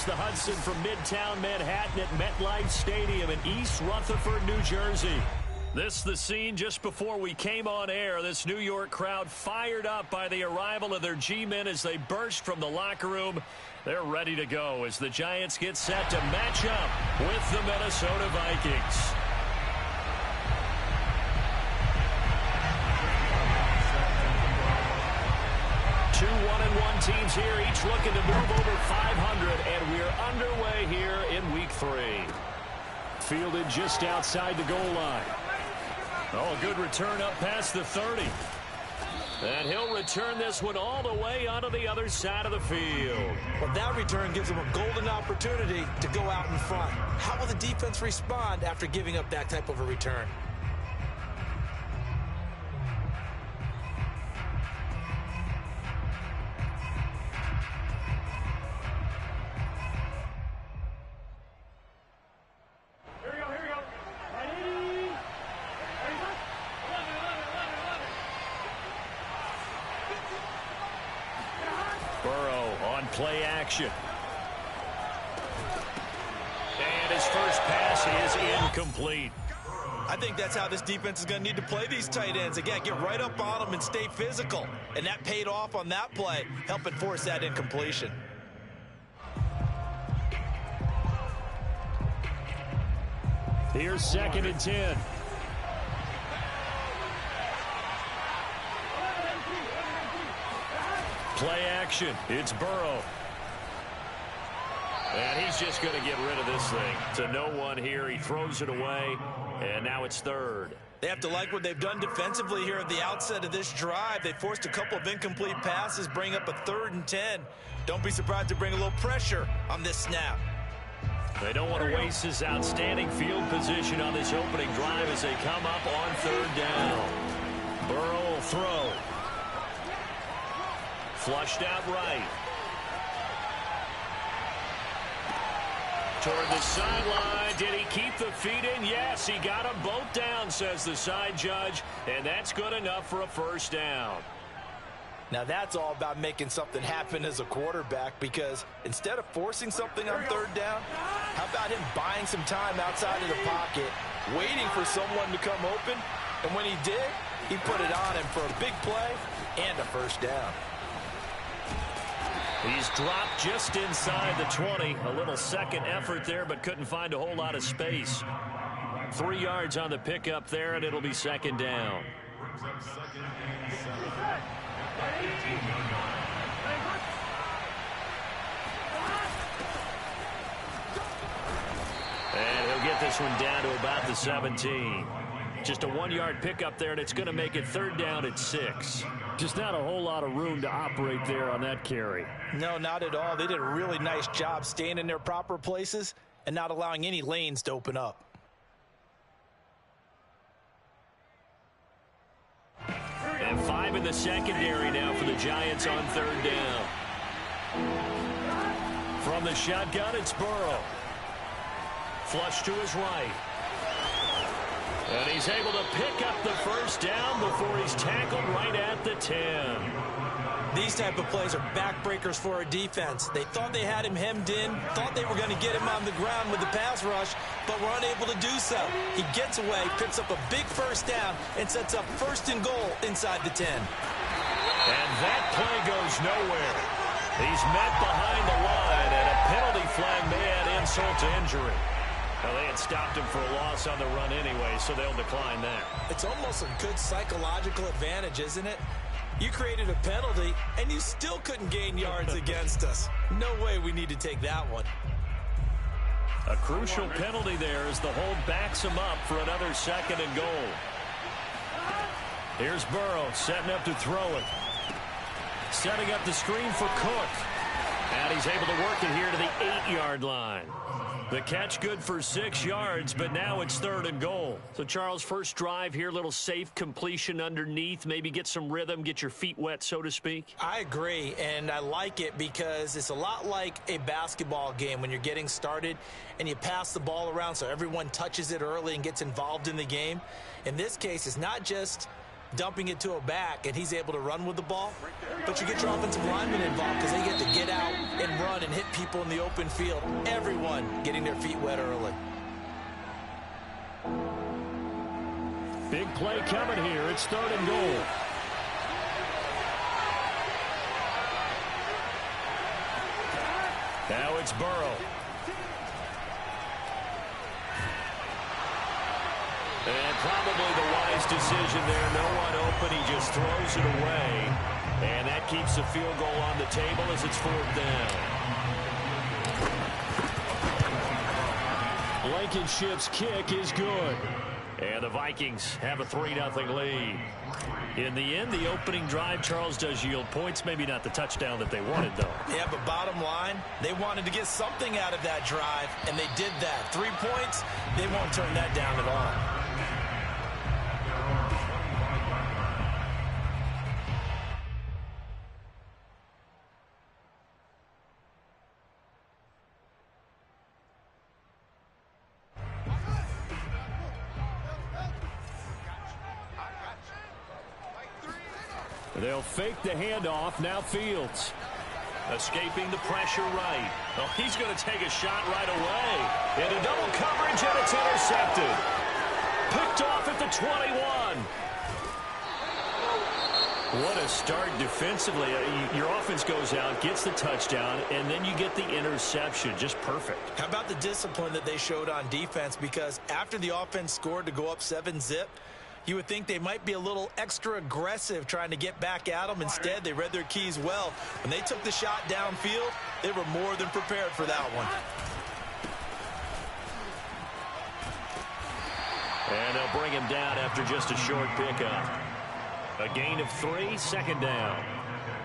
the Hudson from Midtown Manhattan at MetLife Stadium in East Rutherford, New Jersey. This is the scene just before we came on air. This New York crowd fired up by the arrival of their G-men as they burst from the locker room. They're ready to go as the Giants get set to match up with the Minnesota Vikings. Two 1-1 teams here, each looking to move over 500, and we're underway here in Week 3. Fielded just outside the goal line. Oh, a good return up past the 30. And he'll return this one all the way onto the other side of the field. Well, that return gives him a golden opportunity to go out in front. How will the defense respond after giving up that type of a return? Play action. And his first pass is incomplete. I think that's how this defense is going to need to play these tight ends. Again, get right up on them and stay physical. And that paid off on that play, helping force that incompletion. Here's 2nd and 10. Play action. It's Burrow. And he's just going to get rid of this thing to no one here. He throws it away, and now it's 3rd. They have to like what they've done defensively here at the outset of this drive. They forced a couple of incomplete passes, bring up a 3rd and 10. Don't be surprised to bring a little pressure on this snap. They don't want to waste his outstanding field position on this opening drive as they come up on 3rd down. Burrow will throw. Flushed out right. Toward the sideline. Did he keep the feet in? Yes, he got them both down, says the side judge. And that's good enough for a 1st down. Now that's all about making something happen as a quarterback, because instead of forcing something on 3rd down, how about him buying some time outside of the pocket, waiting for someone to come open, and when he did, he put it on him for a big play and a 1st down. He's dropped just inside the 20. A little second effort there, but couldn't find a whole lot of space. 3 yards on the pickup there, and it'll be 2nd down. And he'll get this one down to about the 17. Just a 1-yard pickup there, and it's going to make it 3rd down at 6. Just not a whole lot of room to operate there on that carry. No, not at all. They did a really nice job staying in their proper places and not allowing any lanes to open up. And 5 in the secondary now for the Giants on 3rd down. From the shotgun, it's Burrow. Flush to his right. And he's able to pick up the 1st down before he's tackled right at the 10. These type of plays are backbreakers for a defense. They thought they had him hemmed in, thought they were going to get him on the ground with the pass rush, but were unable to do so. He gets away, picks up a big 1st down, and sets up 1st and goal inside the 10. And that play goes nowhere. He's met behind the line, and a penalty flag may add insult to injury. Well, they had stopped him for a loss on the run anyway, so they'll decline that. It's almost a good psychological advantage, isn't it? You created a penalty, and you still couldn't gain yards against us. No way we need to take that one. A crucial penalty there as the hold backs him up for another 2nd and goal. Here's Burrow setting up to throw it. Setting up the screen for Cook. And he's able to work it here to the 8-yard line. The catch good for 6 yards, but now it's 3rd and goal. So, Charles, first drive here, little safe completion underneath, maybe get some rhythm, get your feet wet, so to speak. I agree, and I like it because it's a lot like a basketball game when you're getting started and you pass the ball around so everyone touches it early and gets involved in the game. In this case, it's not just dumping it to a back, and he's able to run with the ball. But you get your offensive linemen involved because they get to get out and run and hit people in the open field. Everyone getting their feet wet early. Big play coming here. It's 3rd and goal. Now it's Burrow. And probably the wise decision there. No one open. He just throws it away. And that keeps the field goal on the table as it's 4th down. Blankenship's kick is good. And the Vikings have a 3-0 lead. In the end, the opening drive, Charles, does yield points. Maybe not the touchdown that they wanted, though. Yeah, but bottom line, they wanted to get something out of that drive, and they did that. 3 points, they won't turn that down at all. They'll fake the handoff. Now Fields. Escaping the pressure right. Well, he's going to take a shot right away. Into double coverage, and it's intercepted. Picked off at the 21. What a start defensively. Your offense goes out, gets the touchdown, and then you get the interception. Just perfect. How about the discipline that they showed on defense? Because after the offense scored to go up 7-zip, you would think they might be a little extra aggressive trying to get back at them. Instead, they read their keys well. When they took the shot downfield, they were more than prepared for that one. And they'll bring him down after just a short pickup. A gain of 3, 2nd down.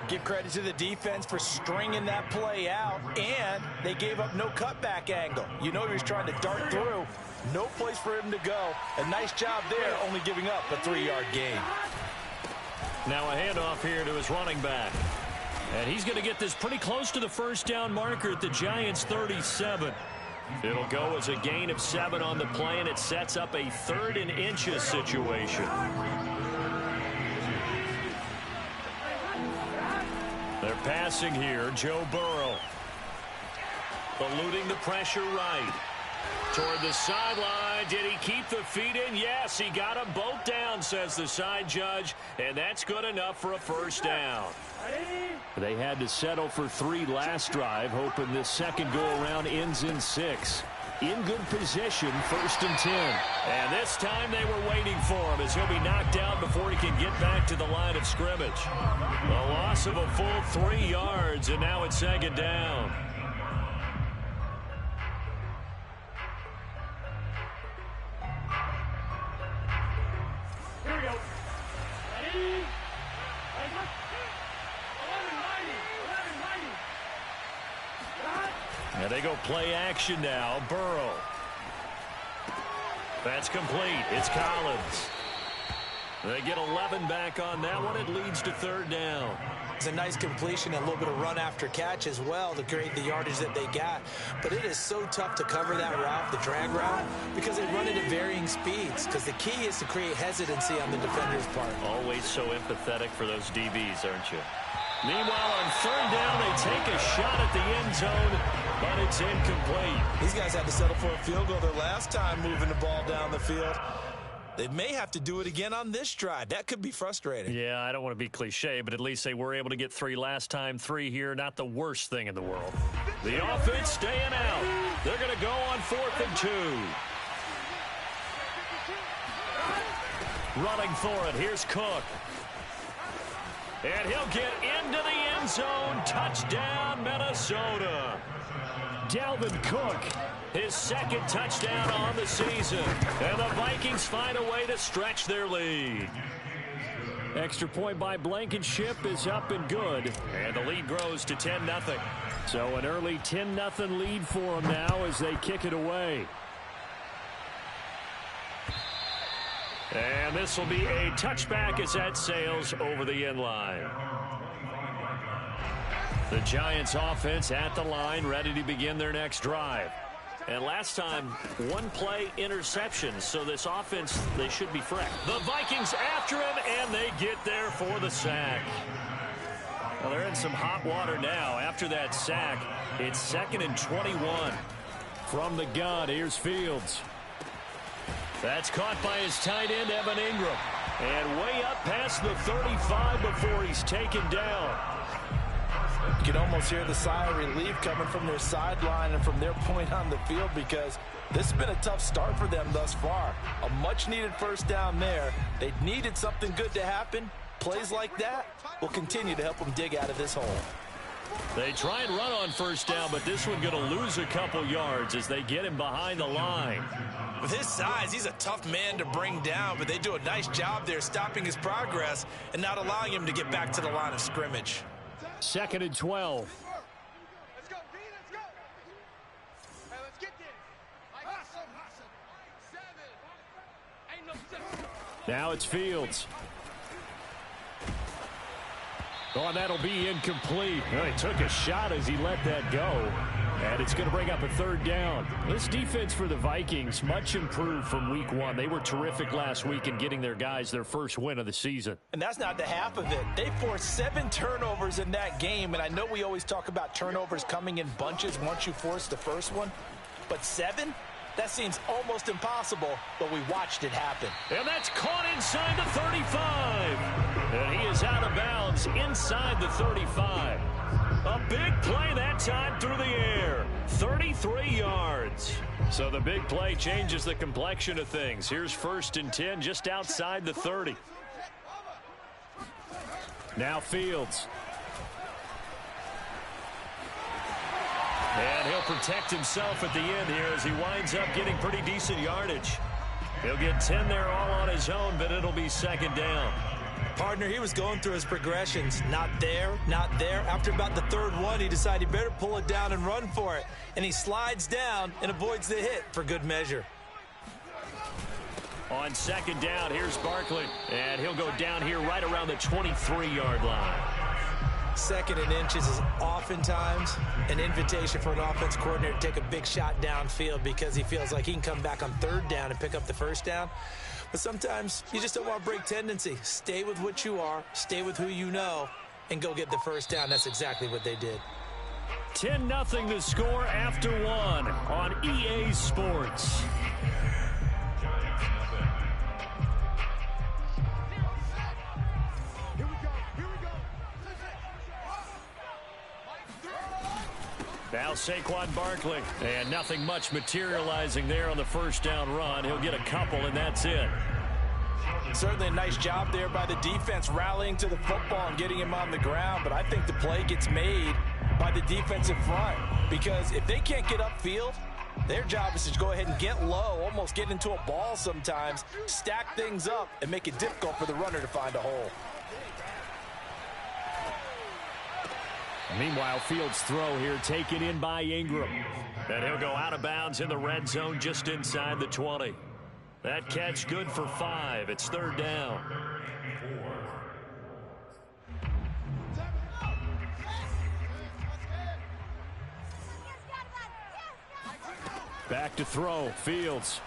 Give credit to the defense for stringing that play out, and they gave up no cutback angle. You know he was trying to dart through. No place for him to go. A nice job there, only giving up a 3-yard gain. Now a handoff here to his running back. And he's going to get this pretty close to the 1st down marker at the Giants' 37. It'll go as a gain of 7 on the play, and it sets up a 3rd and inches situation. They're passing here. Joe Burrow. Eluding the pressure right. Toward the sideline. Did he keep the feet in? Yes, he got them both down, says the side judge. And that's good enough for a 1st down. They had to settle for 3 last drive, hoping this second go-around ends in 6. In good position, 1st and 10. And this time they were waiting for him as he'll be knocked out before he can get back to the line of scrimmage. A loss of a full 3 yards, and now it's 2nd down. Here we go. Ready? And they go play action now. Burrow. That's complete. It's Collins. They get 11 back on that one. It leads to 3rd down. It's a nice completion and a little bit of run after catch as well to create the yardage that they got. But it is so tough to cover that route, the drag route, because they run it at varying speeds. Because the key is to create hesitancy on the defender's part. Always so empathetic for those DBs, aren't you? Meanwhile, on 3rd down, they take a shot at the end zone, but it's incomplete. These guys had to settle for a field goal their last time moving the ball down the field. They may have to do it again on this drive. That could be frustrating. Yeah, I don't want to be cliche, but at least they were able to get 3 last time. 3 here, not the worst thing in the world. The offense staying out. They're going to go on 4th and 2. Running for it. Here's Cook. And he'll get into the end zone. Touchdown, Minnesota. Dalvin Cook, his 2nd touchdown on the season. And the Vikings find a way to stretch their lead. Extra point by Blankenship is up and good. And the lead grows to 10-0. So an early 10-0 lead for them now as they kick it away. And this will be a touchback as that sails over the end line. The Giants offense at the line, ready to begin their next drive. And last time, one play interception. So this offense, they should be fresh. The Vikings after him, and they get there for the sack. Well, they're in some hot water now. After that sack, it's 2nd and 21. From the gun, here's Fields. That's caught by his tight end, Evan Ingram. And way up past the 35 before he's taken down. You can almost hear the sigh of relief coming from their sideline and from their point on the field, because this has been a tough start for them thus far. A much-needed first down there. They needed something good to happen. Plays like that will continue to help them dig out of this hole. They try and run on first down, but this one going to lose a couple yards as they get him behind the line. With his size, he's a tough man to bring down, but they do a nice job there stopping his progress and not allowing him to get back to the line of scrimmage. 2nd and 12. Let's go, B, let's go. Hey, let's get this. Hustle. 7. Ain't no 7. Now it's Fields. Oh, and that'll be incomplete. Well, he took a shot as he let that go. And it's going to bring up a 3rd down. This defense for the Vikings, much improved from week 1. They were terrific last week in getting their guys their first win of the season. And that's not the half of it. They forced 7 turnovers in that game. And I know we always talk about turnovers coming in bunches once you force the first one. But 7? That seems almost impossible, but we watched it happen. And that's caught inside the 35. And he is out of bounds inside the 35. A big play that time through the air. 33 yards. So the big play changes the complexion of things. Here's 1st and 10 just outside the 30. Now Fields. And he'll protect himself at the end here as he winds up getting pretty decent yardage. He'll get 10 there all on his own, but it'll be 2nd down. Partner, he was going through his progressions. Not there, not there. After about the 3rd one, he decided he better pull it down and run for it. And he slides down and avoids the hit for good measure. On 2nd down, here's Barkley. And he'll go down here right around the 23-yard line. 2nd and inches is oftentimes an invitation for an offense coordinator to take a big shot downfield because he feels like he can come back on 3rd down and pick up the 1st down. But sometimes you just don't want to break tendency. Stay with what you are, stay with who you know, and go get the 1st down. That's exactly what they did. 10-0 the score after 1 on EA Sports. Now Saquon Barkley, and nothing much materializing there on the 1st down run. He'll get a couple, and that's it. Certainly a nice job there by the defense rallying to the football and getting him on the ground, but I think the play gets made by the defensive front because if they can't get upfield, their job is to go ahead and get low, almost get into a ball sometimes, stack things up, and make it difficult for the runner to find a hole. Meanwhile, Fields' throw here taken in by Ingram. And he'll go out of bounds in the red zone just inside the 20. That catch good for 5. It's 3rd down. Back to throw. Fields.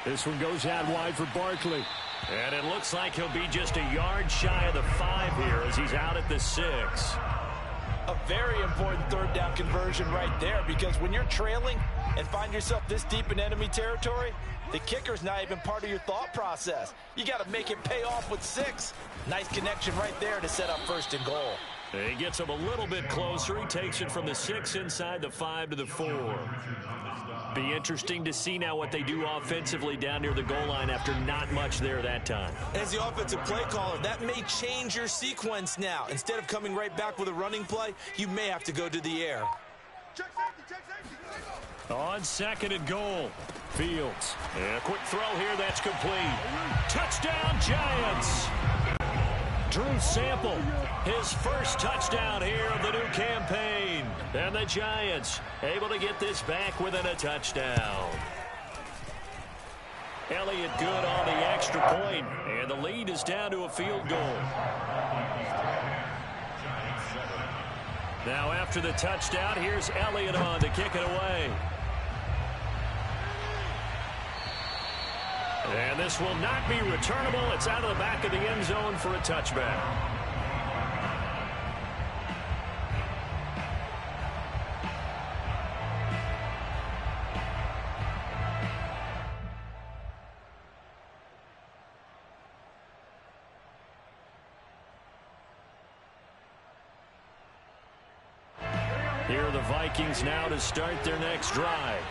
This one goes out wide for Barkley. And it looks like he'll be just a yard shy of the 5 here as he's out at the 6. A very important 3rd down conversion right there because when you're trailing and find yourself this deep in enemy territory, the kicker's not even part of your thought process. You got to make it pay off with 6. Nice connection right there to set up 1st and goal. He gets him a little bit closer. He takes it from the 6 inside the 5 to the 4. Be interesting to see now what they do offensively down near the goal line after not much there that time. As the offensive play caller, that may change your sequence now. Instead of coming right back with a running play, you may have to go to the air. Check safety. On 2nd and goal, Fields. And a quick throw here, that's complete. Touchdown, Giants! Drew Sample, his first touchdown here of the new campaign. And the Giants able to get this back within a touchdown. Elliott good on the extra point, and the lead is down to a field goal. Now after the touchdown, here's Elliott on to kick it away. And this will not be returnable. It's out of the back of the end zone for a touchback. Here are the Vikings now to start their next drive.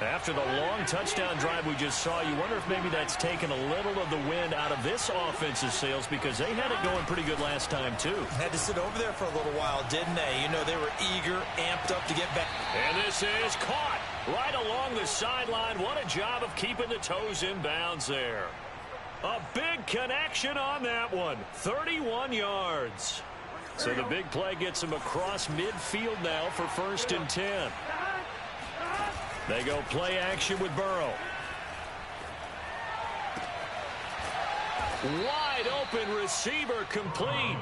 After the long touchdown drive we just saw, you wonder if maybe that's taken a little of the wind out of this offense's sails, because they had it going pretty good last time too. Had to sit over there for a little while, didn't they? You know, they were eager, amped up to get back. And this is caught right along the sideline. What a job of keeping the toes in bounds there. A big connection on that one. 31 yards. So the big play gets him across midfield now for 1st and 10. They go play action with Burrow. Wide open receiver complete.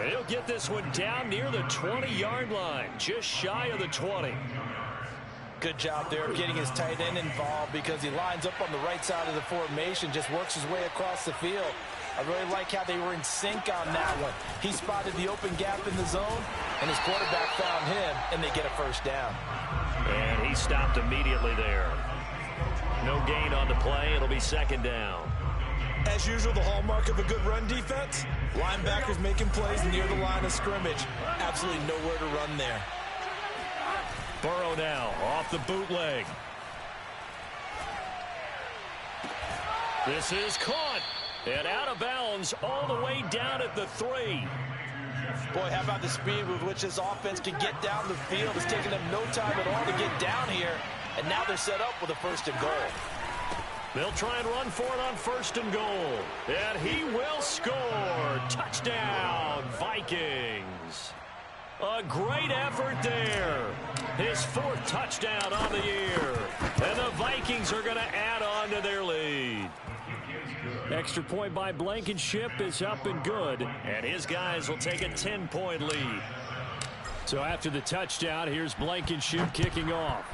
And he'll get this one down near the 20-yard line, just shy of the 20. Good job there of getting his tight end involved, because he lines up on the right side of the formation, just works his way across the field. I really like how they were in sync on that one. He spotted the open gap in the zone, and his quarterback found him, and they get a 1st down. And he stopped immediately there. No gain on the play. It'll be 2nd down. As usual, the hallmark of a good run defense, linebackers making plays near the line of scrimmage. Absolutely nowhere to run there. Burrow now off the bootleg. This is caught. And out of bounds all the way down at the 3. Boy, how about the speed with which this offense can get down the field? It's taken them no time at all to get down here. And now they're set up with a 1st and goal. They'll try and run for it on 1st and goal. And he will score. Touchdown, Vikings. A great effort there. His 4th touchdown on the year. And the Vikings are going to add on to their lead. Extra point by Blankenship is up and good, and his guys will take a 10-point lead. So after the touchdown, here's Blankenship kicking off.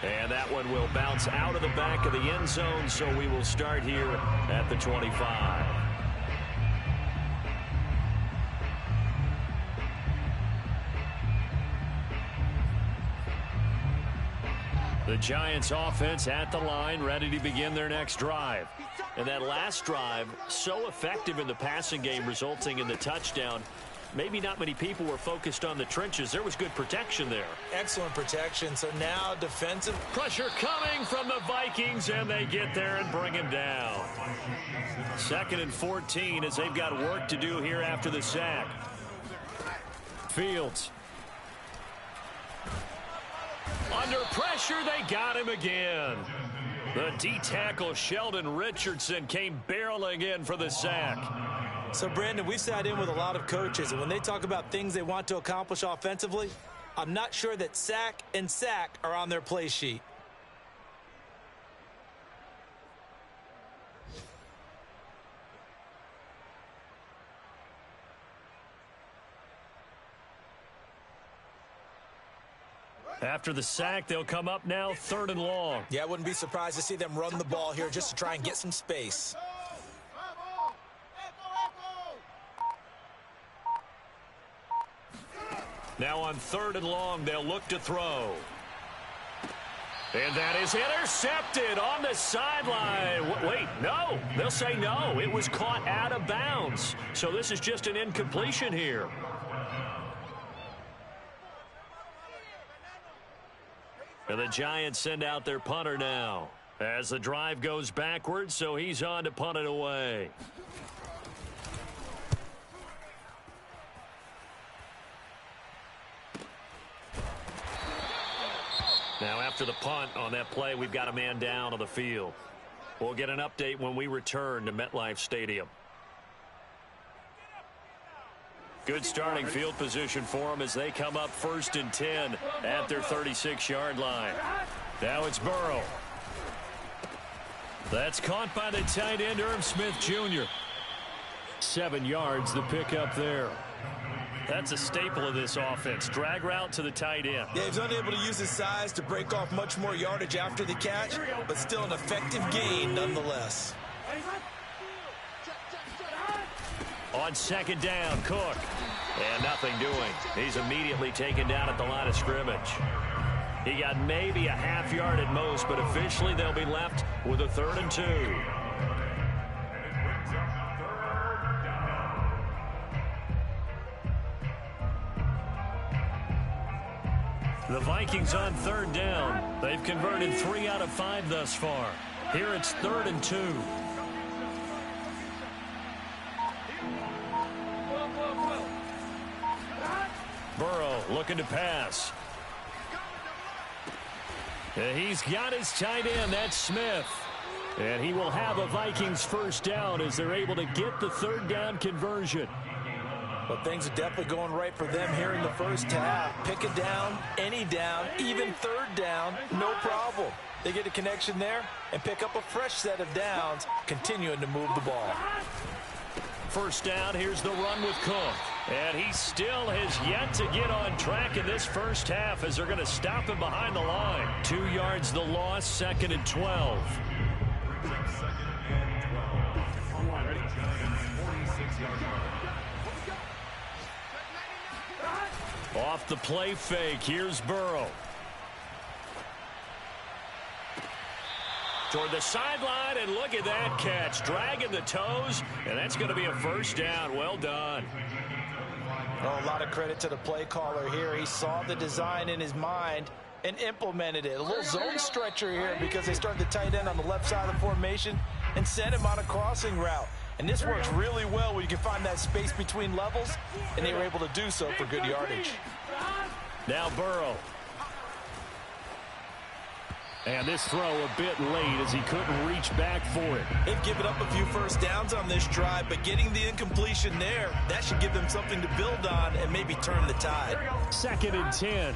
And that one will bounce out of the back of the end zone, so we will start here at the 25. The Giants offense at the line, ready to begin their next drive. And that last drive, so effective in the passing game, resulting in the touchdown. Maybe not many people were focused on the trenches. There was good protection there. Excellent protection. So now defensive pressure coming from the Vikings, and they get there and bring him down. 2nd and 14 as they've got work to do here after the sack. Fields. Under pressure, they got him again. The D-tackle Sheldon Richardson came barreling in for the sack. So, Brandon, we've sat in with a lot of coaches, and when they talk about things they want to accomplish offensively, I'm not sure that sack and sack are on their play sheet. After the sack, they'll come up now 3rd and long. Yeah, I wouldn't be surprised to see them run the ball here just to try and get some space. Now on 3rd and long, they'll look to throw. And that is intercepted on the sideline. Wait, no. They'll say no. It was caught out of bounds. So this is just an incompletion here. And the Giants send out their punter now as the drive goes backwards, so he's on to punt it away. Now after the punt on that play, we've got a man down on the field. We'll get an update when we return to MetLife Stadium. Good starting field position for them as they come up 1st and 10 at their 36-yard line. Now it's Burrow. That's caught by the tight end, Irv Smith Jr. 7 yards the pick up there. That's a staple of this offense. Drag route to the tight end. Yeah, he's unable to use his size to break off much more yardage after the catch, but still an effective gain nonetheless. On second down, Cook. And nothing doing. He's immediately taken down at the line of scrimmage. He got maybe a half yard at most, but officially they'll be left with a 3rd and 2. The Vikings on 3rd down. They've converted 3 out of 5 thus far. Here it's 3rd and 2. Burrow looking to pass. He's got his tight end. That's Smith. And he will have a Vikings 1st down as they're able to get the 3rd down conversion. But things are definitely going right for them here in the first half. Pick a down, any down, even 3rd down, no problem. They get a connection there and pick up a fresh set of downs, continuing to move the ball. 1st down, here's the run with Cook. And he still has yet to get on track in this first half as they're going to stop him behind the line. 2 yards the loss, 2nd and 12. Off the play fake, here's Burrow. Toward the sideline, and look at that catch. Dragging the toes, and that's going to be a 1st down. Well done. Oh, a lot of credit to the play caller here. He saw the design in his mind and implemented it. A little zone stretcher here because they started the tight end on the left side of the formation and sent him on a crossing route. And this works really well where you can find that space between levels, and they were able to do so for good yardage. Now Burrow. And this throw a bit late as he couldn't reach back for it. They've given up a few 1st downs on this drive, but getting the incompletion there, that should give them something to build on and maybe turn the tide. 2nd and 10.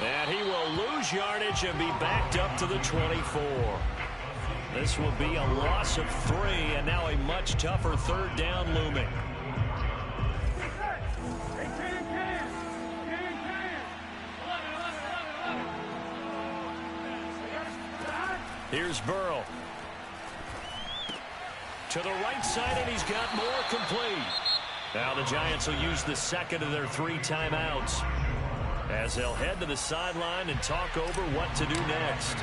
And he will lose yardage and be backed up to the 24. This will be a loss of 3, and now a much tougher 3rd down looming. Here's Burrow. To the right side, and he's got more complete. Now the Giants will use the 2nd of their 3 timeouts as they'll head to the sideline and talk over what to do next.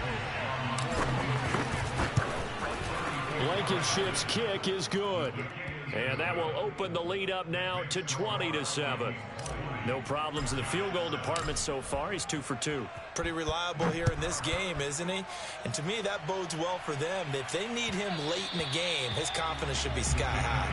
Blankenship's kick is good. And that will open the lead up now to 20-7. No problems in the field goal department so far. He's 2 for 2. Pretty reliable here in this game, isn't he? And to me, that bodes well for them. If they need him late in the game, his confidence should be sky high.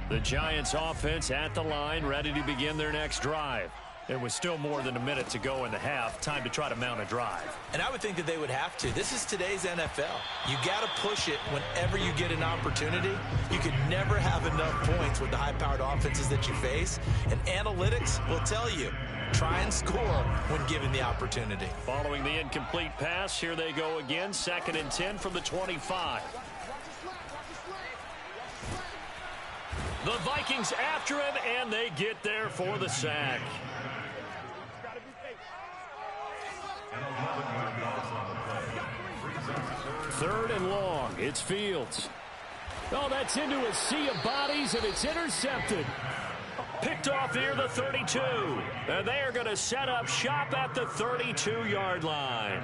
The Giants offense at the line, ready to begin their next drive. It was still more than a minute to go in the half. Time to try to mount a drive. And I would think that they would have to. This is today's NFL. You got to push it whenever you get an opportunity. You could never have enough points with the high-powered offenses that you face. And analytics will tell you, try and score when given the opportunity. Following the incomplete pass, here they go again. 2nd and 10 from the 25. The Vikings after him, and they get there for the sack. 3rd and long. It's Fields. Oh, that's into a sea of bodies, and it's intercepted. Picked off here, the 32. And they are going to set up shop at the 32-yard line.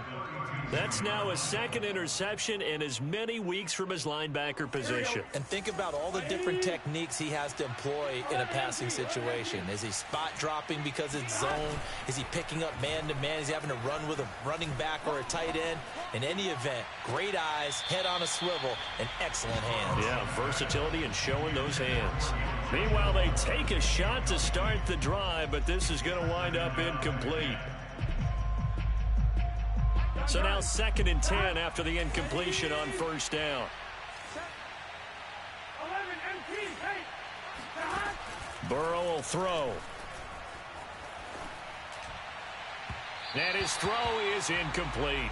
That's now a 2nd interception in as many weeks from his linebacker position. And think about all the different techniques he has to employ in a passing situation. Is he spot dropping because it's zone? Is he picking up man-to-man? Is he having to run with a running back or a tight end? In any event, great eyes, head on a swivel, and excellent hands. Yeah, versatility and showing those hands. Meanwhile, they take a shot to start the drive, but this is going to wind up incomplete. So now 2nd and 10 after the incompletion on first down. Burrow will throw. And his throw is incomplete.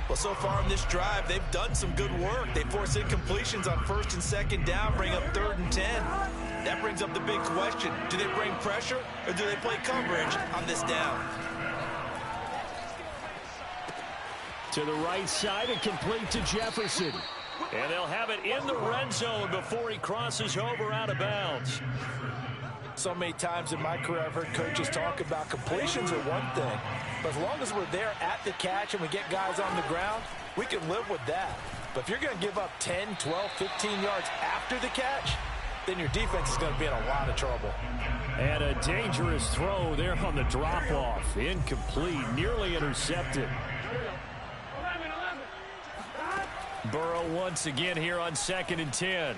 Well, so far in this drive, they've done some good work. They force incompletions on 1st and 2nd down, bring up 3rd and 10. That brings up the big question. Do they bring pressure or do they play coverage on this down? To the right side and complete to Jefferson. And they'll have it in the red zone before he crosses over out of bounds. So many times in my career, I've heard coaches talk about completions are one thing. But as long as we're there at the catch and we get guys on the ground, we can live with that. But if you're going to give up 10, 12, 15 yards after the catch, then your defense is going to be in a lot of trouble. And a dangerous throw there on the drop-off. Incomplete, nearly intercepted. Burrow once again here on 2nd and 10.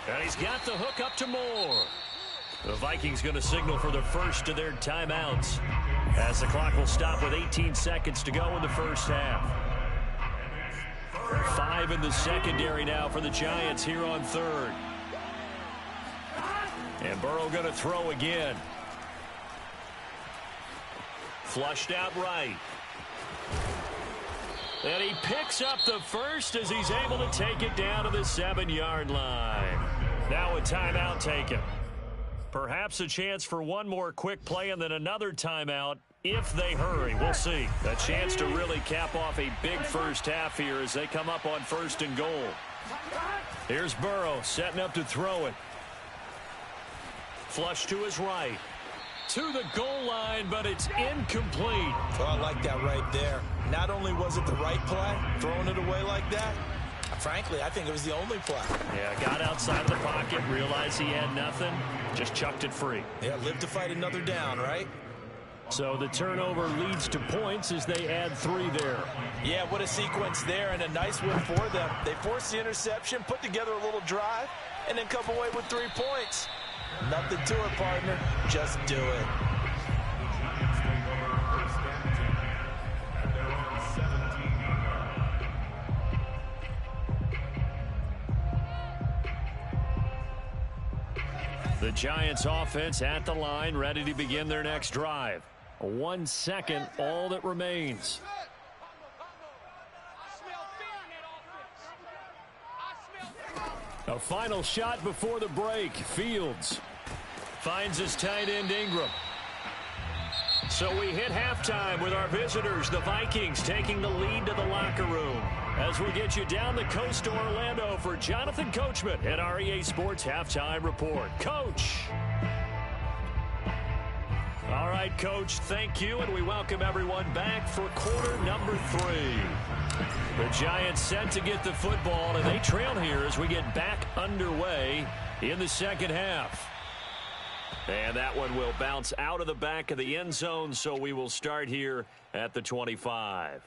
And he's got the hook up to Moore. The Vikings going to signal for the first of their timeouts as the clock will stop with 18 seconds to go in the first half. 5 in the secondary now for the Giants here on 3rd. And Burrow going to throw again. Flushed out right. And he picks up the first as he's able to take it down to the 7-yard line. Now a timeout taken. Perhaps a chance for one more quick play and then another timeout if they hurry. We'll see. A chance to really cap off a big first half here as they come up on 1st and goal. Here's Burrow setting up to throw it. Flush to his right. To the goal line, but it's incomplete. Oh, I like that right there. Not only was it the right play, throwing it away like that, frankly, I think it was the only play. Yeah, got outside of the pocket, realized he had nothing, just chucked it free. Yeah, live to fight another down, right? So the turnover leads to points as they add 3 there. Yeah, what a sequence there and a nice win for them. They forced the interception, put together a little drive, and then come away with 3 points. Nothing to it, partner. Just do it. The Giants offense at the line, ready to begin their next drive. 1 second, all that remains. A final shot before the break. Fields finds his tight end Ingram. So we hit halftime with our visitors, the Vikings, taking the lead to the locker room. As we get you down the coast to Orlando for Jonathan Coachman at our EA Sports Halftime Report. Coach. All right, Coach, thank you, and we welcome everyone back for quarter number 3. The Giants set to get the football, and they trail here as we get back underway in the second half. And that one will bounce out of the back of the end zone, so we will start here at the 25.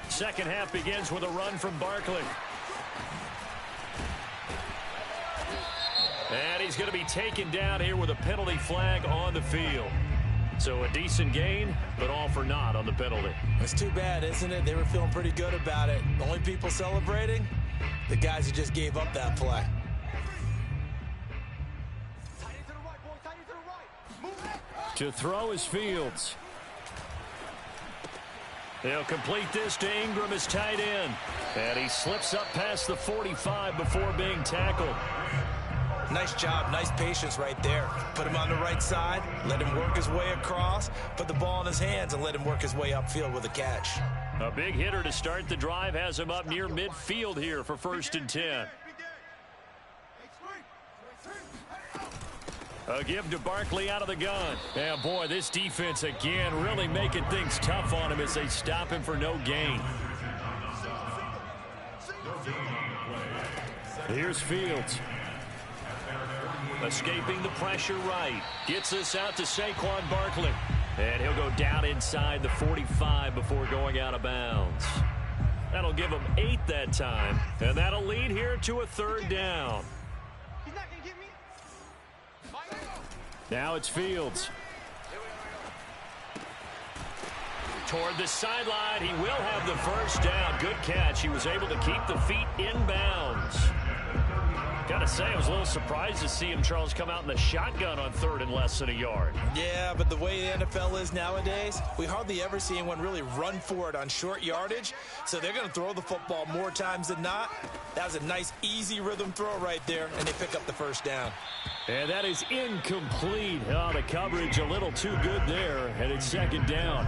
Second half begins with a run from Barkley. And he's going to be taken down here with a penalty flag on the field. So a decent gain, but all for naught on the penalty. It's too bad, isn't it? They were feeling pretty good about it. The only people celebrating, the guys who just gave up that play. To throw is Fields. They'll complete this to Ingram as tight end. And he slips up past the 45 before being tackled. Nice job, nice patience right there. Put him on the right side, let him work his way across, put the ball in his hands, and let him work his way upfield with a catch. A big hitter to start the drive has him up near midfield here for 1st and 10. A give to Barkley out of the gun. And boy, this defense again really making things tough on him as they stop him for no gain. Here's Fields. Escaping the pressure right. Gets this out to Saquon Barkley. And he'll go down inside the 45 before going out of bounds. That'll give them 8 that time, and that'll lead here to a 3rd down. He's not going to get me. Now it's Fields. Toward the sideline, he will have the 1st down. Good catch. He was able to keep the feet in bounds. Gotta say, I was a little surprised to see him, Charles, come out in the shotgun on 3rd and less than a yard. Yeah, but the way the NFL is nowadays, we hardly ever see anyone really run for it on short yardage. So they're going to throw the football more times than not. That was a nice, easy rhythm throw right there, and they pick up the 1st down. And that is incomplete. Oh, the coverage a little too good there, and it's 2nd down.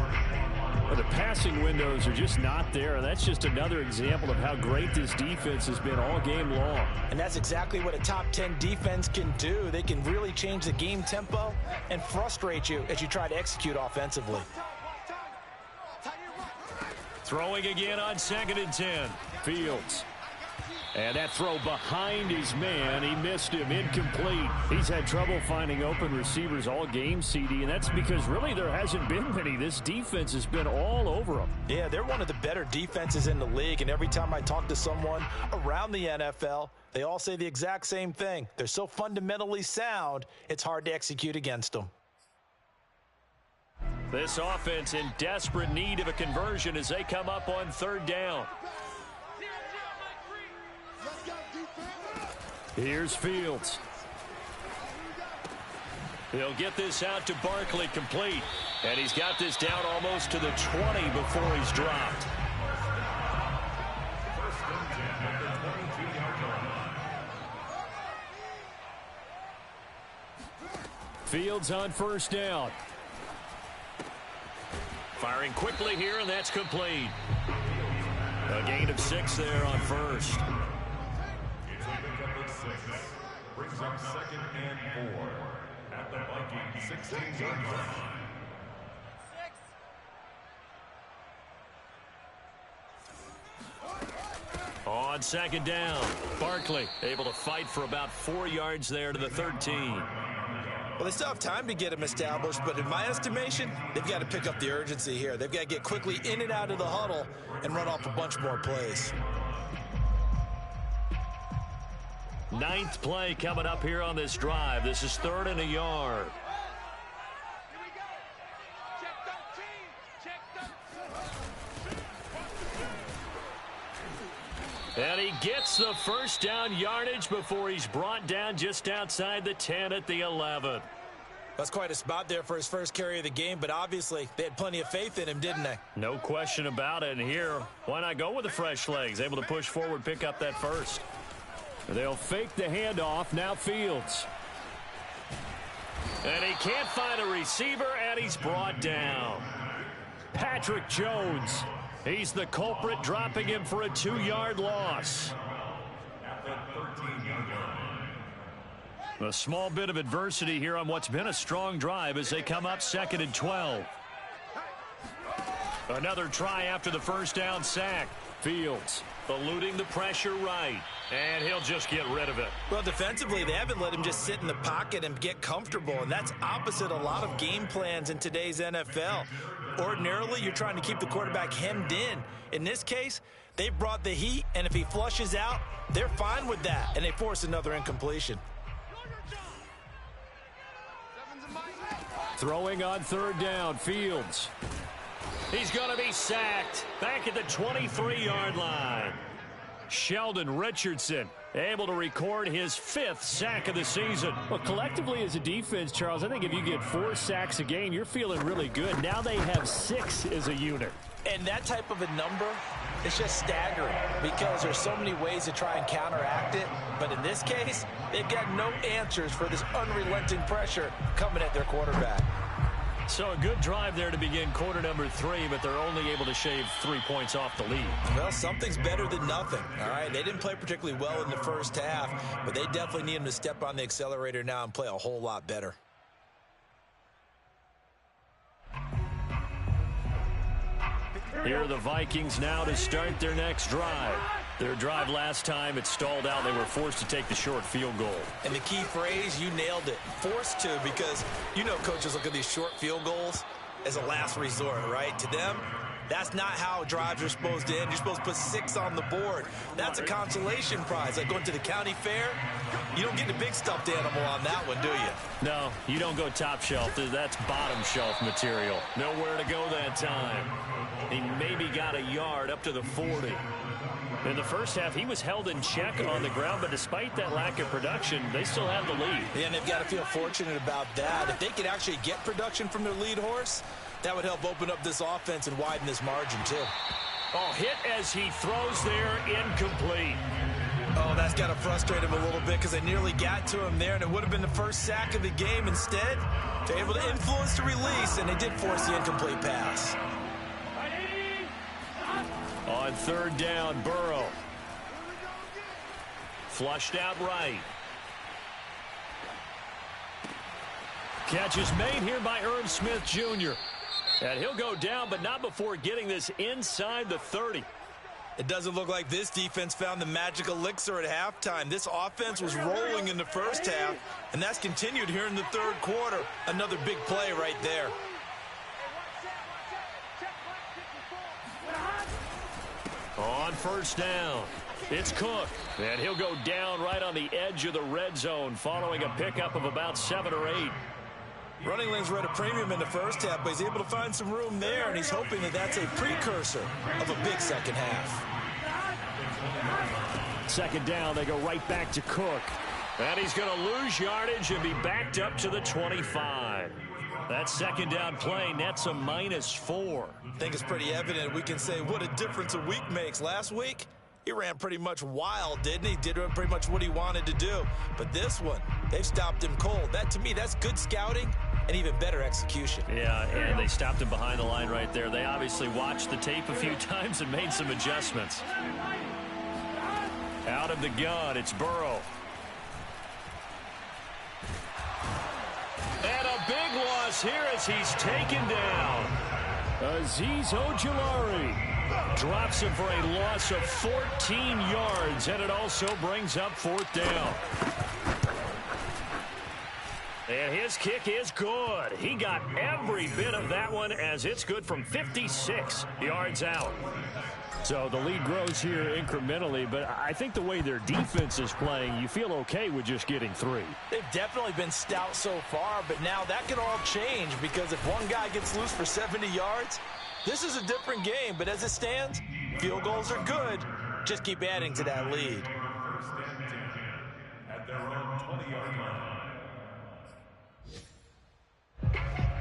Well, the passing windows are just not there. That's just another example of how great this defense has been all game long. And that's exactly what a top 10 defense can do. They can really change the game tempo and frustrate you as you try to execute offensively. Throwing again on 2nd and 10. Fields. And that throw behind his man, he missed him, incomplete. He's had trouble finding open receivers all game, CD, and that's because really there hasn't been many. This defense has been all over them. Yeah, they're one of the better defenses in the league, and every time I talk to someone around the NFL, they all say the exact same thing. They're so fundamentally sound, it's hard to execute against them. This offense in desperate need of a conversion as they come up on 3rd down. Here's Fields. He'll get this out to Barkley, complete. And he's got this down almost to the 20 before he's dropped. Fields on 1st down. Firing quickly here, and that's complete. A gain of 6 there on 1st. Brings up 2nd and 4 at the Vikings 16-yard line. On 2nd down, Barkley able to fight for about 4 yards there to the 13. Well, they still have time to get him established, but in my estimation, they've got to pick up the urgency here. They've got to get quickly in and out of the huddle and run off a bunch more plays. 9th play coming up here on this drive. This is 3rd and a yard. Here we go. Check 13. And he gets the 1st down yardage before he's brought down just outside the 10 at the 11. That's quite a spot there for his first carry of the game, but obviously they had plenty of faith in him, didn't they? No question about it. And here, why not go with the fresh legs? Able to push forward, pick up that 1st. They'll fake the handoff. Now Fields. And he can't find a receiver, and he's brought down. Patrick Jones. He's the culprit, dropping him for a 2-yard loss. A small bit of adversity here on what's been a strong drive as they come up 2nd and 12. Another try after the 1st down sack. Fields eluding the pressure right, and he'll just get rid of it. Well, defensively, they haven't let him just sit in the pocket and get comfortable, and that's opposite a lot of game plans in today's NFL. Ordinarily, you're trying to keep the quarterback hemmed in. In this case, they brought the heat, and if he flushes out, they're fine with that, and they force another incompletion. Throwing on 3rd down, Fields. He's going to be sacked back at the 23-yard line. Sheldon Richardson able to record his 5th sack of the season. Well, collectively as a defense, Charles, I think if you get 4 sacks a game, you're feeling really good. Now they have 6 as a unit. And that type of a number, it's just staggering because there's so many ways to try and counteract it. But in this case, they've got no answers for this unrelenting pressure coming at their quarterback. So a good drive there to begin quarter number 3, but they're only able to shave 3 points off the lead. Well, something's better than nothing, all right? They didn't play particularly well in the first half, but they definitely need them to step on the accelerator now and play a whole lot better. Here are the Vikings now to start their next drive. Their drive last time, it stalled out. They were forced to take the short field goal. And the key phrase, you nailed it, forced to, because you know coaches look at these short field goals as a last resort, right? To them, That's not how drives are supposed to end. You're supposed to put 6 on the board. That's a consolation prize. Like going to the county fair, you don't get the big stuffed animal on that one, do you? No, you don't go top shelf. That's bottom shelf material. Nowhere to go that time. He maybe got a yard up to the 40. In the first half, he was held in check on the ground, but despite that lack of production, they still have the lead. Yeah, and they've got to feel fortunate about that. If they could actually get production from their lead horse, that would help open up this offense and widen this margin, too. Oh, hit as he throws there, incomplete. Oh, that's got to frustrate him a little bit because they nearly got to him there, and it would have been the first sack of the game. Instead, they're able to influence the release, and they did force the incomplete pass. On third down, Burrow. Flushed out right. Catch is made here by Irv Smith Jr. And he'll go down, but not before getting this inside the 30. It doesn't look like this defense found the magic elixir at halftime. This offense was rolling in the first half, and that's continued here in the third quarter. Another big play right there. On first down, it's Cook. And he'll go down right on the edge of the red zone following a pickup of about 7 or 8. Running lanes were at a premium in the first half, but he's able to find some room there, and he's hoping that that's a precursor of a big second half. Second down, they go right back to Cook. And he's going to lose yardage and be backed up to the 25. That second down play nets a -4. I think it's pretty evident. We can say what a difference a week makes. Last week, he ran pretty much wild, didn't he? Did pretty much what he wanted to do. But this one, they've stopped him cold. That, to me, that's good scouting and even better execution. Yeah, and they stopped him behind the line right there. They obviously watched the tape a few times and made some adjustments. Out of the gun, it's Burrow. And a big loss here as he's taken down. Azeez Ojulari Drops him for a loss of 14 yards, and it also brings up fourth down. And his kick is good. He got every bit of that one as it's good from 56 yards out. So the lead grows here incrementally, but I think the way their defense is playing, you feel okay with just getting 3. They've definitely been stout so far, but now that can all change because if one guy gets loose for 70 yards, this is a different game. But as it stands, field goals are good. Just keep adding to that lead. First and 10 at their own 20-yard line.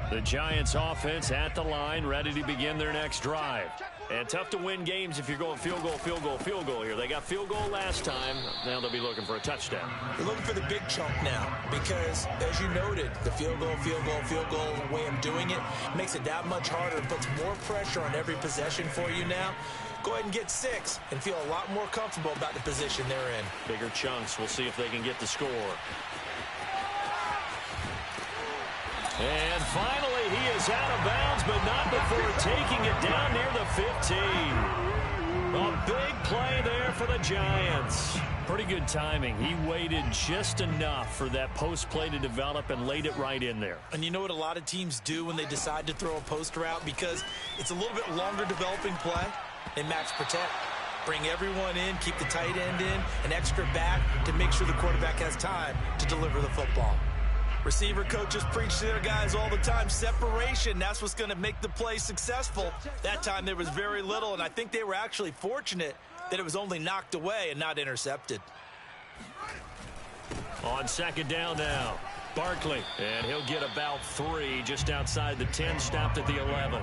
The Giants offense at the line, ready to begin their next drive. And tough to win games if you're going field goal, field goal, field goal here. They got field goal last time. Now they'll be looking for a touchdown. They're looking for the big chunk now because, as you noted, the field goal, way of doing it makes it that much harder, puts more pressure on every possession for you now. Go ahead and get 6 and feel a lot more comfortable about the position they're in. Bigger chunks. We'll see if they can get the score. And finally, he is out of bounds, but not before taking it down near the 15. A big play there for the Giants. Pretty good timing. He waited just enough for that post play to develop and laid it right in there. And you know what a lot of teams do when they decide to throw a post route? Because it's a little bit longer developing play. They max protect. Bring everyone in, keep the tight end in, an extra back to make sure the quarterback has time to deliver the football. Receiver coaches preach to their guys all the time. Separation, that's what's going to make the play successful. That time there was very little, and I think they were actually fortunate that it was only knocked away and not intercepted. On second down now, Barkley. And he'll get about 3 just outside the 10, stopped at the 11.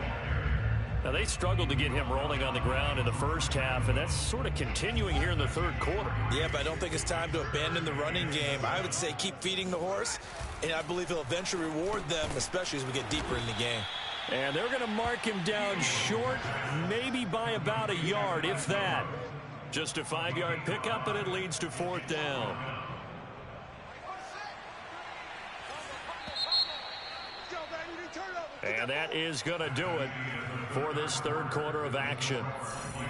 Now, they struggled to get him rolling on the ground in the first half, and that's sort of continuing here in the third quarter. Yeah, but I don't think it's time to abandon the running game. I would say keep feeding the horse, and I believe he'll eventually reward them, especially as we get deeper in the game. And they're going to mark him down short, maybe by about a yard, if that. Just a 5-yard pickup, and it leads to fourth down. And that is going to do it for this third quarter of action.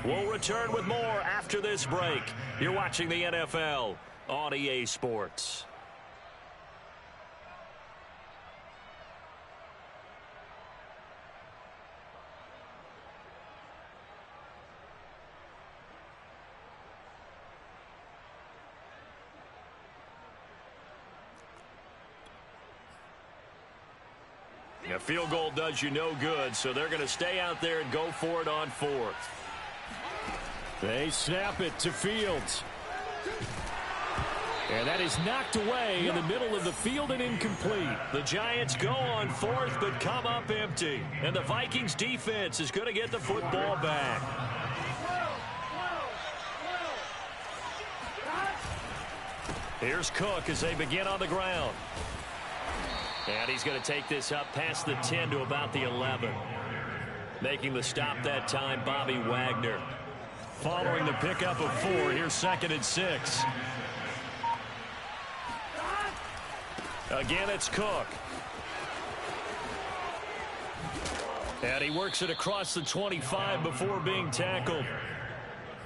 We'll return with more after this break. You're watching the NFL on EA Sports. A field goal does you no good, so they're going to stay out there and go for it on fourth. They snap it to Fields. And that is knocked away in the middle of the field and incomplete. The Giants go on fourth but come up empty. And the Vikings defense is going to get the football back. Here's Cook as they begin on the ground. And he's going to take this up past the 10 to about the 11. Making the stop that time, Bobby Wagner. Following the pickup of 4, here's 2nd and 6. Again, it's Cook. And he works it across the 25 before being tackled.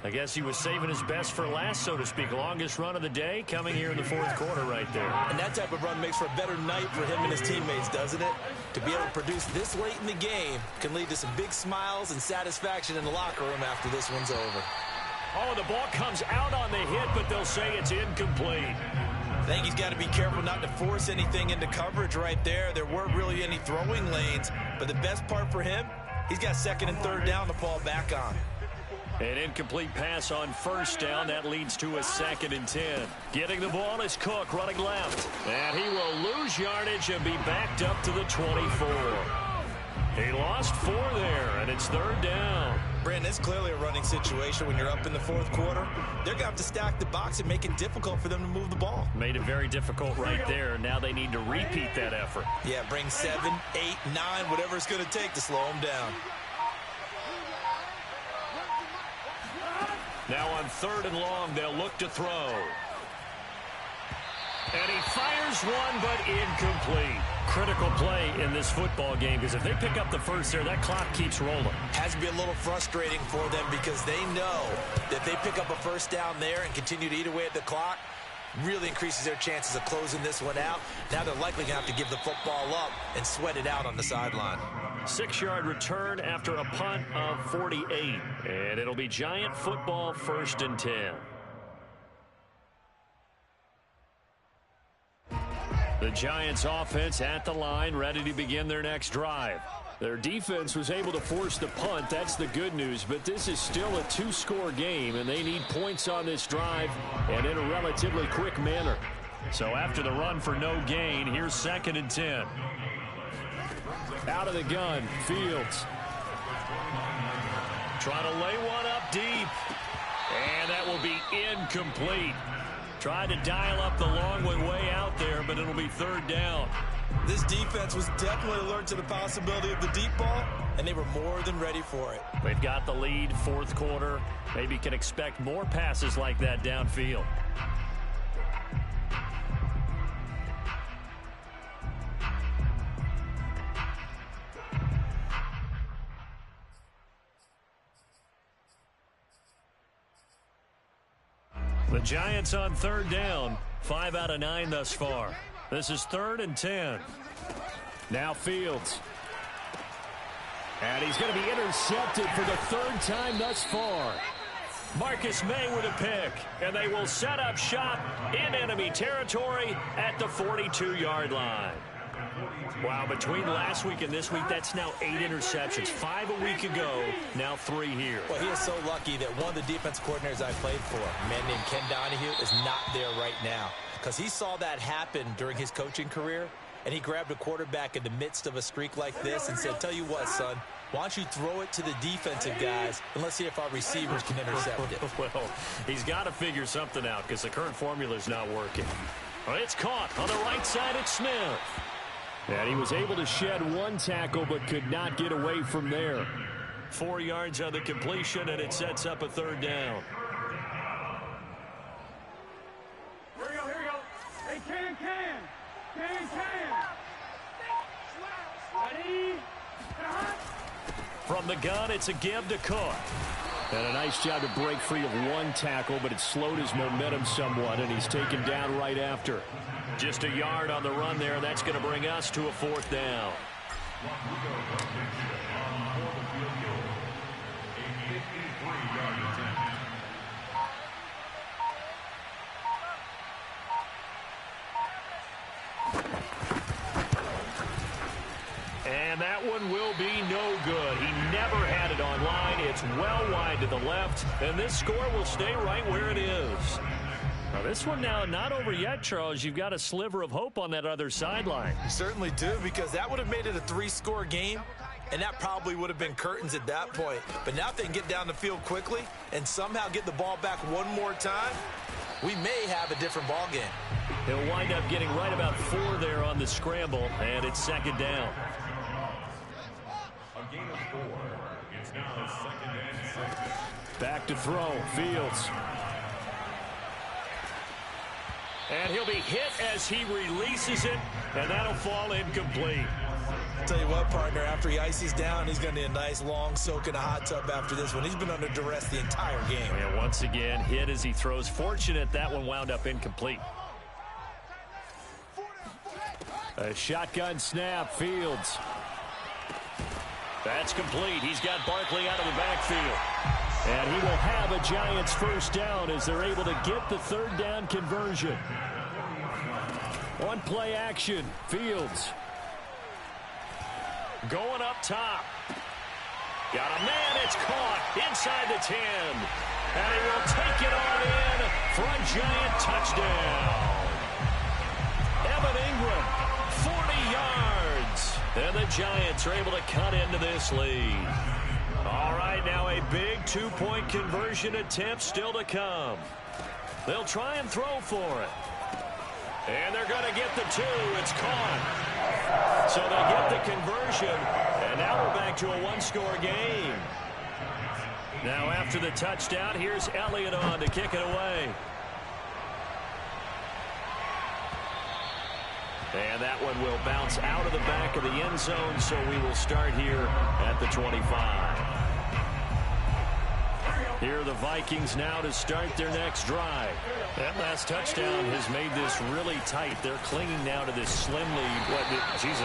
I guess he was saving his best for last, so to speak. Longest run of the day coming here in the fourth quarter right there. And that type of run makes for a better night for him and his teammates, doesn't it? To be able to produce this late in the game can lead to some big smiles and satisfaction in the locker room after this one's over. Oh, the ball comes out on the hit, but they'll say it's incomplete. I think he's got to be careful not to force anything into coverage right there. There weren't really any throwing lanes, but the best part for him, he's got 2nd and 3rd down to fall back on. An incomplete pass on 1st down. That leads to a 2nd and 10. Getting the ball is Cook running left. And he will lose yardage and be backed up to the 24. He lost 4 there, and it's 3rd down. Brandon, it's clearly a running situation when you're up in the 4th quarter. They're going to have to stack the box and make it difficult for them to move the ball. Made it very difficult right there. Now they need to repeat that effort. Yeah, bring 7, 8, 9, whatever it's going to take to slow them down. Now on 3rd and long, they'll look to throw. And he fires one, but incomplete. Critical play in this football game, because if they pick up the first there, that clock keeps rolling. Has to be a little frustrating for them because they know that if they pick up a 1st down there and continue to eat away at the clock, really increases their chances of closing this one out. Now they're likely going to have to give the football up and sweat it out on the sideline. 6-yard return after a punt of 48. And it'll be Giant football, 1st and 10. The Giants offense at the line, ready to begin their next drive. Their defense was able to force the punt. That's the good news. But this is still a 2-score game, and they need points on this drive and in a relatively quick manner. So after the run for no gain, here's 2nd and 10. Out of the gun, Fields. Trying to lay one up deep. And that will be incomplete. Tried to dial up the long one way out there, but it'll be 3rd down. This defense was definitely alert to the possibility of the deep ball, and they were more than ready for it. They've got the lead, 4th quarter. Maybe can expect more passes like that downfield. The Giants on 3rd down, 5 out of 9 thus far. This is 3rd and 10. Now Fields. And he's going to be intercepted for the 3rd time thus far. Marcus May with a pick, and they will set up shop in enemy territory at the 42-yard line. Wow, between last week and this week, that's now 8 interceptions. 5 a week ago, now 3 here. Well, he is so lucky that one of the defense coordinators I played for, a man named Ken Donahue, is not there right now. Because he saw that happen during his coaching career, and he grabbed a quarterback in the midst of a streak like this and said, tell you what, son, why don't you throw it to the defensive guys, and let's see if our receivers can intercept it. Well, he's got to figure something out because the current formula is not working. Well, it's caught on the right side. It's Smith. And he was able to shed 1 tackle but could not get away from there. 4 yards on the completion, and it sets up a 3rd down. Here we go. Hey, can. Ready? From the gun, it's a give to Cook. And a nice job to break free of 1 tackle, but it slowed his momentum somewhat, and he's taken down right after. Just a yard on the run there. That's going to bring us to a 4th down. And that one will be no good. He never had it on line. It's well wide to the left, and this score will stay right where it is. Now, this one now not over yet, Charles. You've got a sliver of hope on that other sideline. You certainly do, because that would have made it a 3-score game, and that probably would have been curtains at that point. But now if they can get down the field quickly and somehow get the ball back one more time, we may have a different ball game. He'll wind up getting right about 4 there on the scramble, and it's second down. A gain of 4. It's now 2nd and 6. Back to throw, Fields. And he'll be hit as he releases it, and that'll fall incomplete. Tell you what, partner, after he ices down, he's going to need a nice long soak in a hot tub after this one. He's been under duress the entire game. And once again, hit as he throws. Fortunate that one wound up incomplete. A shotgun snap, Fields. That's complete. He's got Barkley out of the backfield. And he will have a Giants first down as they're able to get the third down conversion. On play action, Fields. Going up top. Got a man, it's caught inside the 10. And he will take it on in for a Giant touchdown. Evan Ingram, 40 yards. And the Giants are able to cut into this lead. All right, now a big 2-point conversion attempt still to come. They'll try and throw for it. And they're going to get the 2. It's caught. So they get the conversion, and now we're back to a 1-score game. Now after the touchdown, here's Elliott on to kick it away. And that one will bounce out of the back of the end zone, so we will start here at the 25. Here are the Vikings now to start their next drive. That last touchdown has made this really tight. They're clinging now to this slim lead.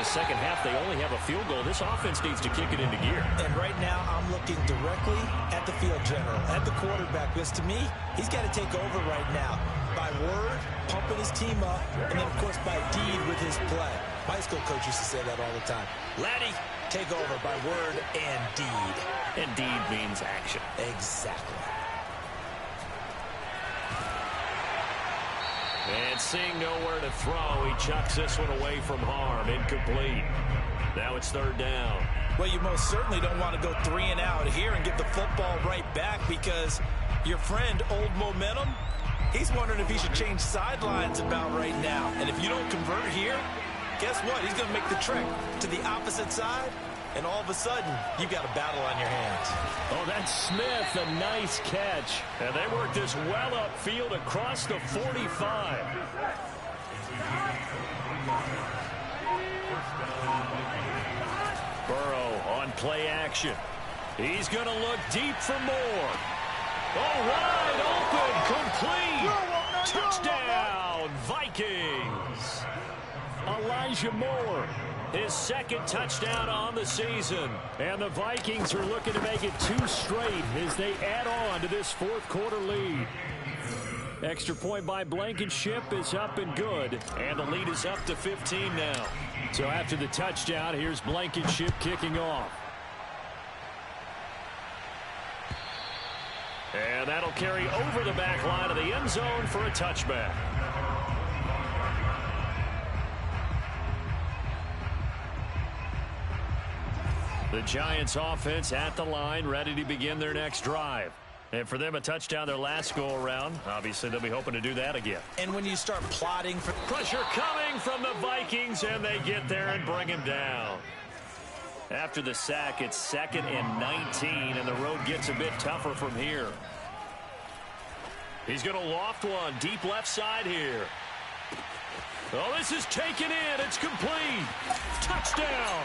Second half, they only have a field goal. This offense needs to kick it into gear. And right now, I'm looking directly at the field general, at the quarterback, because to me, he's got to take over right now. By word, pumping his team up, and then, of course, by deed with his play. My school coach used to say that all the time. Laddie, take over by word and deed. And deed means action. Exactly. And seeing nowhere to throw, he chucks this one away from harm. Incomplete. Now it's third down. Well, you most certainly don't want to go 3 and out here and get the football right back, because your friend, Old Momentum, he's wondering if he should change sidelines about right now. And if you don't convert here, guess what? He's going to make the trek to the opposite side, and all of a sudden, you've got a battle on your hands. Oh, that's Smith, a nice catch. And they work this well upfield across the 45. Burrow on play action. He's going to look deep for more. Oh, wide open, complete. Touchdown, Vikings. Elijah Moore, his second touchdown on the season. And the Vikings are looking to make it 2 straight as they add on to this fourth quarter lead. Extra point by Blankenship is up and good. And the lead is up to 15 now. So after the touchdown, here's Blankenship kicking off. And that'll carry over the back line of the end zone for a touchback. The Giants offense at the line, ready to begin their next drive. And for them, a touchdown their last go-around. Obviously, they'll be hoping to do that again. And when you start plotting for pressure coming from the Vikings, and they get there and bring him down. After the sack, it's 2nd and 19, and the road gets a bit tougher from here. He's going to loft one deep left side here. Oh, this is taken in. It's complete. Touchdown.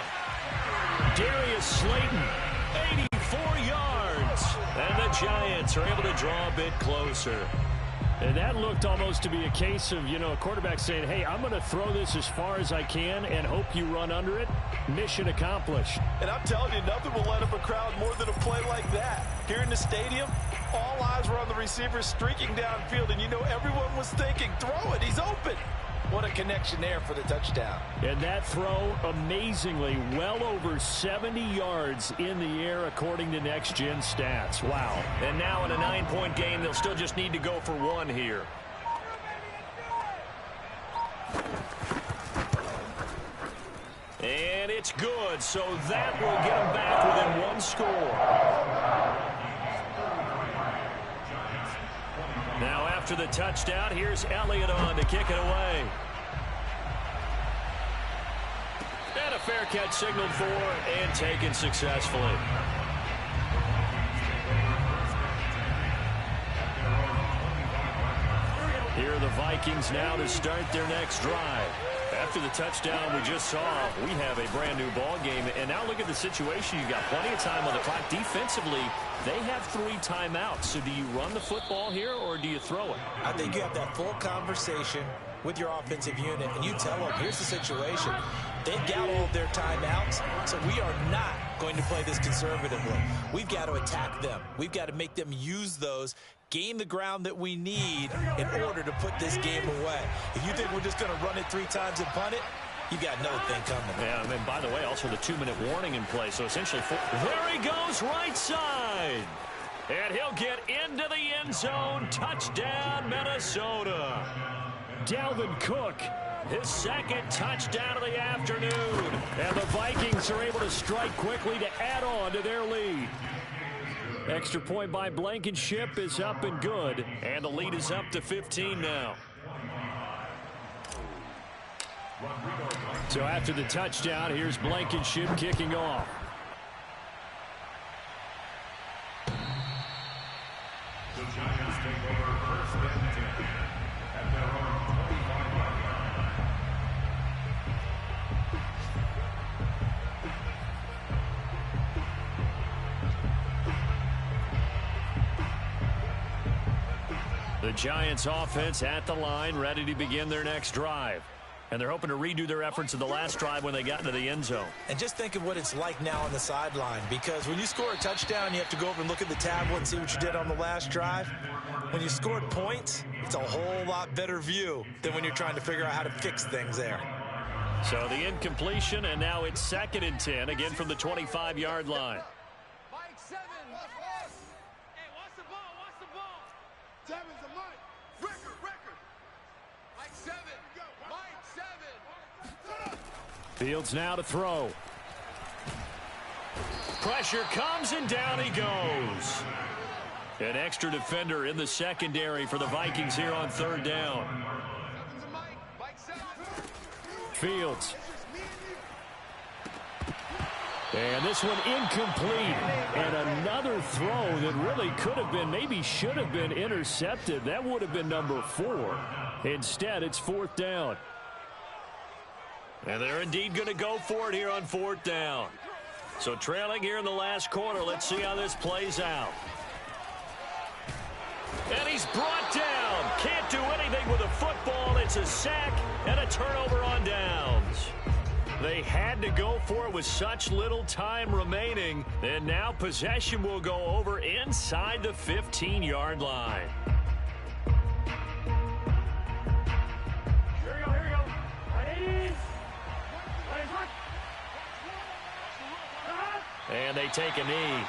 Darius Slayton, 84 yards. And the Giants are able to draw a bit closer. And that looked almost to be a case of, a quarterback saying, hey, I'm going to throw this as far as I can and hope you run under it. Mission accomplished. And I'm telling you, nothing will let up a crowd more than a play like that. Here in the stadium, all eyes were on the receiver streaking downfield, and everyone was thinking, throw it, he's open. What a connection there for the touchdown. And that throw, amazingly, well over 70 yards in the air, according to Next Gen Stats. Wow. And now in a 9-point game, they'll still just need to go for one here. And it's good, so that will get them back within one score. Now after the touchdown, here's Elliott on to kick it away. And a fair catch signaled for and taken successfully. Here are the Vikings now to start their next drive. After the touchdown we just saw, we have a brand new ball game. And now look at the situation. You've got plenty of time on the clock. Defensively, they have 3 timeouts. So do you run the football here or do you throw it? I think you have that full conversation with your offensive unit, and you tell them, here's the situation. They've got all of their timeouts, so we are not going to play this conservatively. We've got to attack them. We've got to make them use those, gain the ground that we need in order to put this game away. If you think we're just going to run it 3 times and punt it, you got another thing coming. Yeah, and by the way, also the 2-minute warning in play, so essentially there he goes, right side. And he'll get into the end zone. Touchdown, Minnesota. Dalvin Cook, his second touchdown of the afternoon. And the Vikings are able to strike quickly to add on to their lead. Extra point by Blankenship is up and good. And the lead is up to 15 now. So after the touchdown, here's Blankenship kicking off. The Giants take over first and 10 at their own 25-yard line. The Giants offense at the line, ready to begin their next drive. And they're hoping to redo their efforts of the last drive when they got into the end zone. And just think of what it's like now on the sideline, because when you score a touchdown, you have to go over and look at the tablet and see what you did on the last drive. When you scored points, it's a whole lot better view than when you're trying to figure out how to fix things there. So the incompletion, and now it's 2nd and 10, again from the 25-yard line. Mike 7. Hey, watch the ball, watch the ball. 7's a Mike. Record. Mike 7. Mike 7. Fields now to throw. Pressure comes, and down he goes. An extra defender in the secondary for the Vikings here on 3rd down. 7's a Mike. Mike 7. Fields. And this one incomplete. And another throw that really could have been, maybe should have been intercepted. That would have been number 4. Instead, it's 4th down. And they're indeed going to go for it here on 4th down. So trailing here in the last quarter. Let's see how this plays out. And he's brought down. Can't do anything with a football. It's a sack and a turnover on downs. They had to go for it with such little time remaining. And now possession will go over inside the 15-yard line. Here we go. And they take a knee.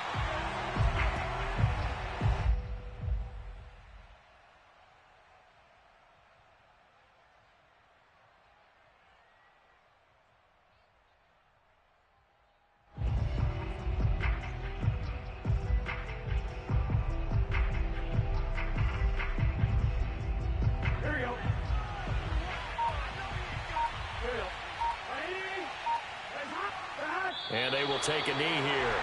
And they will take a knee here.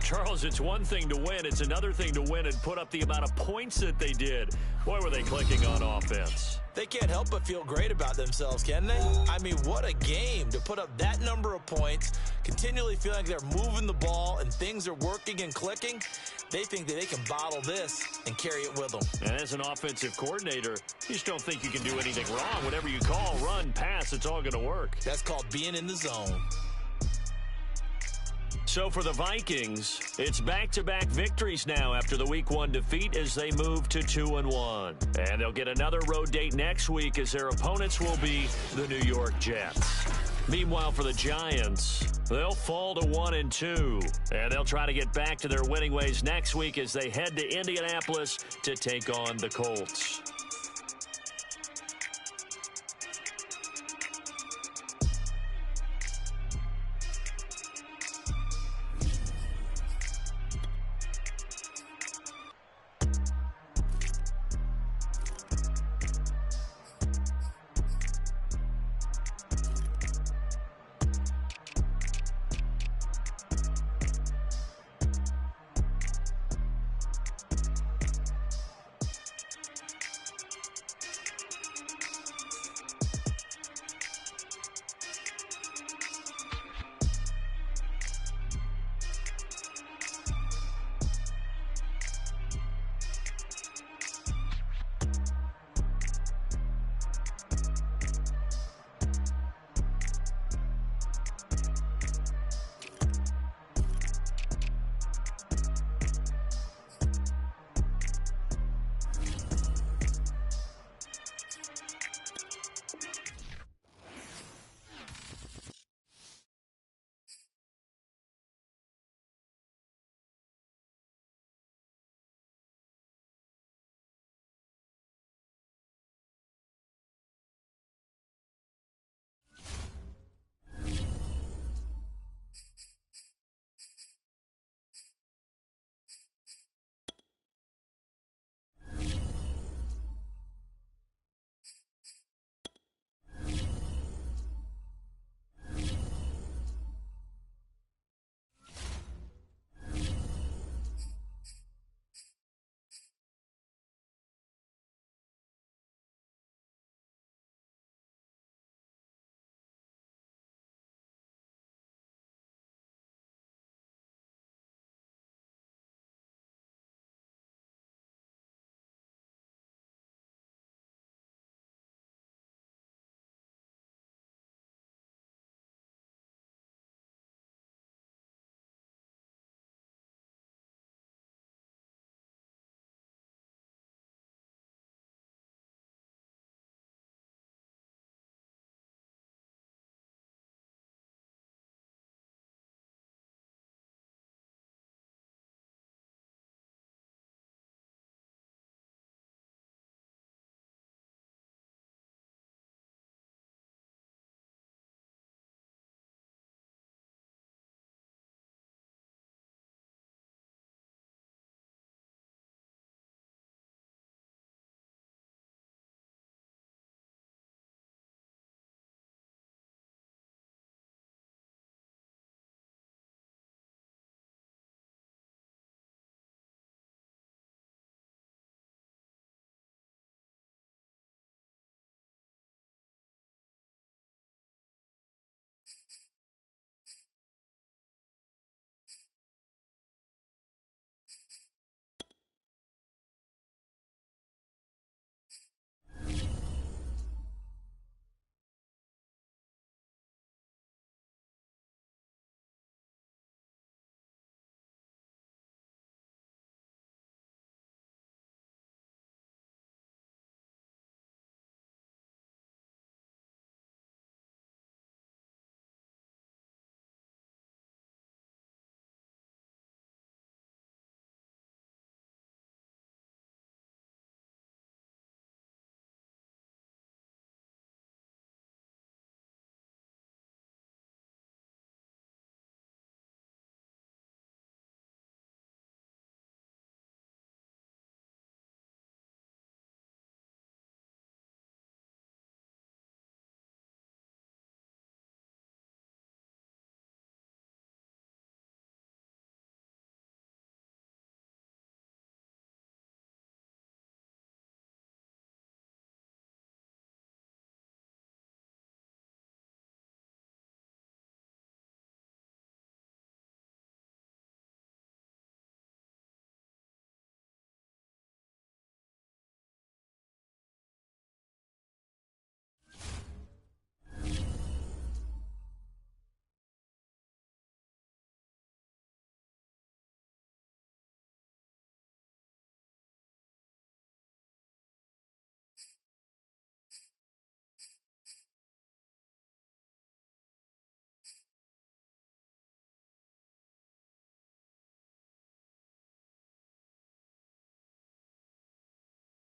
Charles, it's one thing to win. It's another thing to win and put up the amount of points that they did. Boy, were they clicking on offense. They can't help but feel great about themselves, can they? I mean, what a game to put up that number of points, continually feeling like they're moving the ball and things are working and clicking. They think that they can bottle this and carry it with them. And as an offensive coordinator, you just don't think you can do anything wrong. Whatever you call, run, pass, it's all going to work. That's called being in the zone. So for the Vikings, it's back-to-back victories now after the Week 1 defeat as they move to 2-1. And they'll get another road date next week as their opponents will be the New York Jets. Meanwhile, for the Giants, they'll fall to 1-2. And they'll try to get back to their winning ways next week as they head to Indianapolis to take on the Colts.